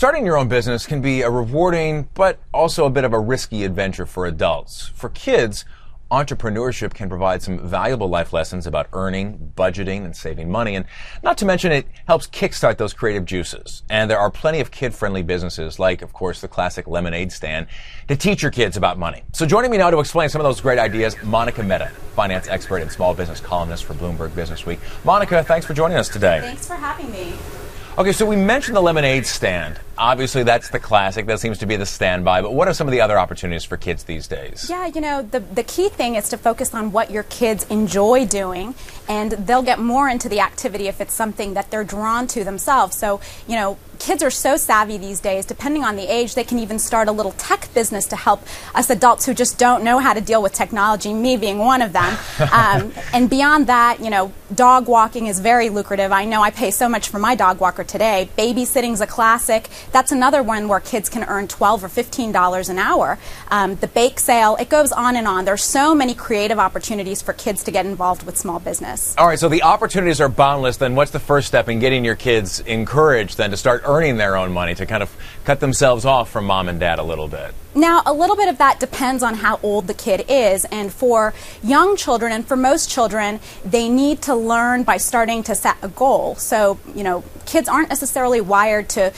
Starting your own business can be a rewarding, but also a bit of a risky adventure for adults. For kids, entrepreneurship can provide some valuable life lessons about earning, budgeting, and saving money. And not to mention, it helps kickstart those creative juices. And there are plenty of kid-friendly businesses, like, of course, the classic lemonade stand, to teach your kids about money. So joining me now to explain some of those great ideas, Monica Mehta, finance expert and small business columnist for Bloomberg Businessweek. Monica, thanks for joining us today. Thanks for having me. Okay, so we mentioned the lemonade stand. Obviously, that's the classic. That seems to be the standby. But what are some of the other opportunities for kids these days? Yeah, you know, the key thing is to focus on what your kids enjoy doing, and they'll get more into the activity if it's something that they're drawn to themselves. So, you know, kids are so savvy these days. Depending on the age, they can even start a little tech business to help us adults who just don't know how to deal with technology, me being one of them. And beyond that, you know, dog walking is very lucrative. I know I pay so much for my dog walker today. Babysitting's a classic. That's another one where kids can earn $12 or $15 an hour. The bake sale, it goes on and on. There's so many creative opportunities for kids to get involved with small business. All right, so the opportunities are boundless. Then what's the first step in getting your kids encouraged then to start earning their own money, to kind of cut themselves off from mom and dad a little bit? Now, a little bit of that depends on how old the kid is. And for young children, and for most children, they need to learn by starting to set a goal. So, you know, kids aren't necessarily wired to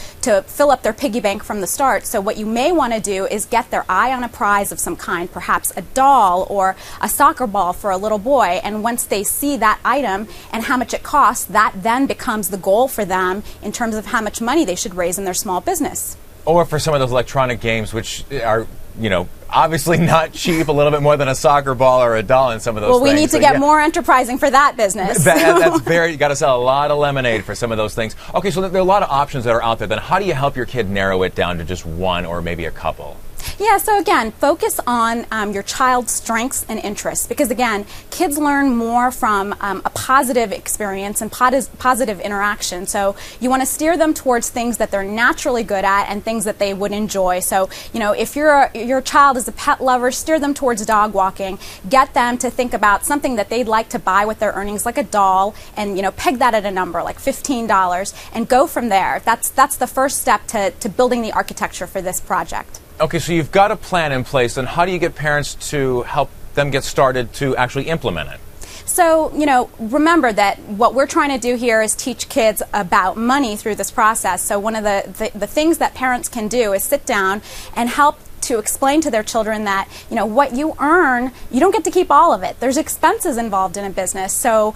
fill up their piggy bank from the start. So what you may want to do is get their eye on a prize of some kind, perhaps a doll or a soccer ball for a little boy. And once they see that item and how much it costs, that then becomes the goal for them in terms of how much money they should raise in their small business. Or for some of those electronic games, which are, you know, obviously not cheap, a little bit more than a soccer ball or a doll in some of those things. Well, we need to get more enterprising for that business. That's you got to sell a lot of lemonade for some of those things. Okay, so there are a lot of options that are out there. Then how do you help your kid narrow it down to just one or maybe a couple? Yeah, so again, focus on your child's strengths and interests, because again, kids learn more from a positive experience and positive interaction. So you want to steer them towards things that they're naturally good at and things that they would enjoy. So, you know, if your child is a pet lover, steer them towards dog walking. Get them to think about something that they'd like to buy with their earnings, like a doll, and, you know, peg that at a number like $15 and go from there. That's the first step to building the architecture for this project. Okay, so you've got a plan in place, and how do you get parents to help them get started to actually implement it? So, you know, remember that what we're trying to do here is teach kids about money through this process. So one of the things that parents can do is sit down and help to explain to their children that, you know, what you earn, you don't get to keep all of it. There's expenses involved in a business. So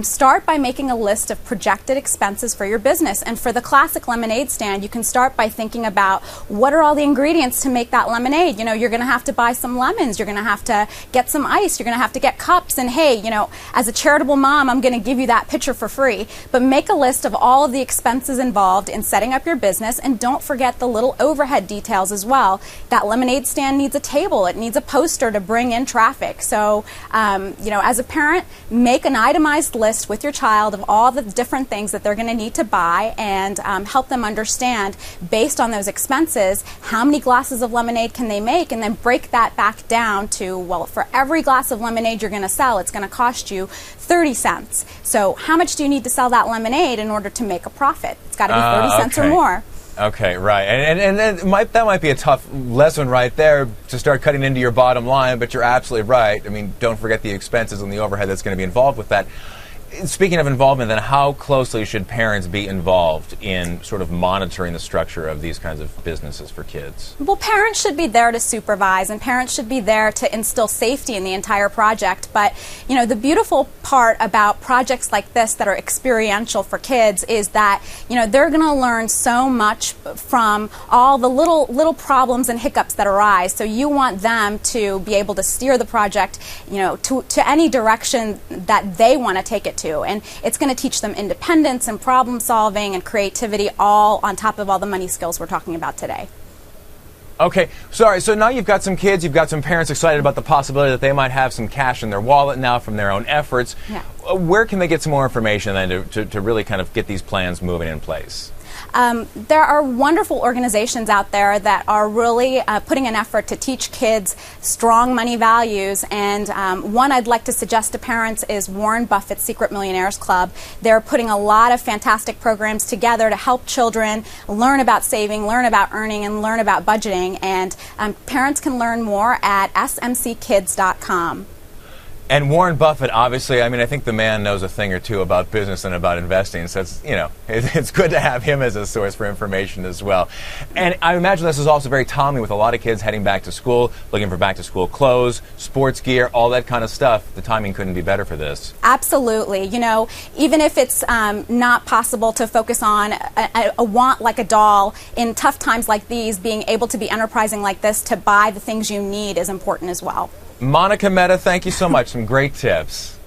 start by making a list of projected expenses for your business. And for the classic lemonade stand, you can start by thinking about what are all the ingredients to make that lemonade. You know, you're going to have to buy some lemons. You're going to have to get some ice. You're going to have to get cups. And hey, you know, as a charitable mom, I'm going to give you that pitcher for free. But make a list of all of the expenses involved in setting up your business. And don't forget the little overhead details as well. That lemonade stand needs a table. It needs a poster to bring in traffic. So, you know, as a parent, make an itemized list with your child of all the different things that they're going to need to buy, and help them understand, based on those expenses, how many glasses of lemonade can they make, and then break that back down to, well, for every glass of lemonade you're going to sell, it's going to cost you 30 cents. So how much do you need to sell that lemonade in order to make a profit? It's got to be 30 cents or more. Okay, right. And that might be a tough lesson right there to start cutting into your bottom line, but you're absolutely right. I mean, don't forget the expenses and the overhead that's going to be involved with that. Speaking of involvement, then how closely should parents be involved in sort of monitoring the structure of these kinds of businesses for kids? Well, parents should be there to supervise, and parents should be there to instill safety in the entire project. But, you know, the beautiful part about projects like this that are experiential for kids is that, you know, they're going to learn so much from all the little problems and hiccups that arise. So you want them to be able to steer the project, you know, to any direction that they want to take it to. And it's going to teach them independence and problem solving and creativity, all on top of all the money skills we're talking about today. Okay, sorry, so now you've got some kids, you've got some parents excited about the possibility that they might have some cash in their wallet now from their own efforts. Yeah. Where can they get some more information then to really kind of get these plans moving in place? there are wonderful organizations out there that are really putting an effort to teach kids strong money values, and one I'd like to suggest to parents is Warren Buffett's Secret Millionaires Club. They're putting a lot of fantastic programs together to help children learn about saving, learn about earning, and learn about budgeting, and parents can learn more at smckids.com. And Warren Buffett, obviously, I mean, I think the man knows a thing or two about business and about investing, so it's, you know, it's good to have him as a source for information as well. And I imagine this is also very timely with a lot of kids heading back to school, looking for back-to-school clothes, sports gear, all that kind of stuff. The timing couldn't be better for this. Absolutely. You know, even if it's not possible to focus on a want like a doll, in tough times like these, being able to be enterprising like this to buy the things you need is important as well. Monica Mehta, thank you so much. Some great tips.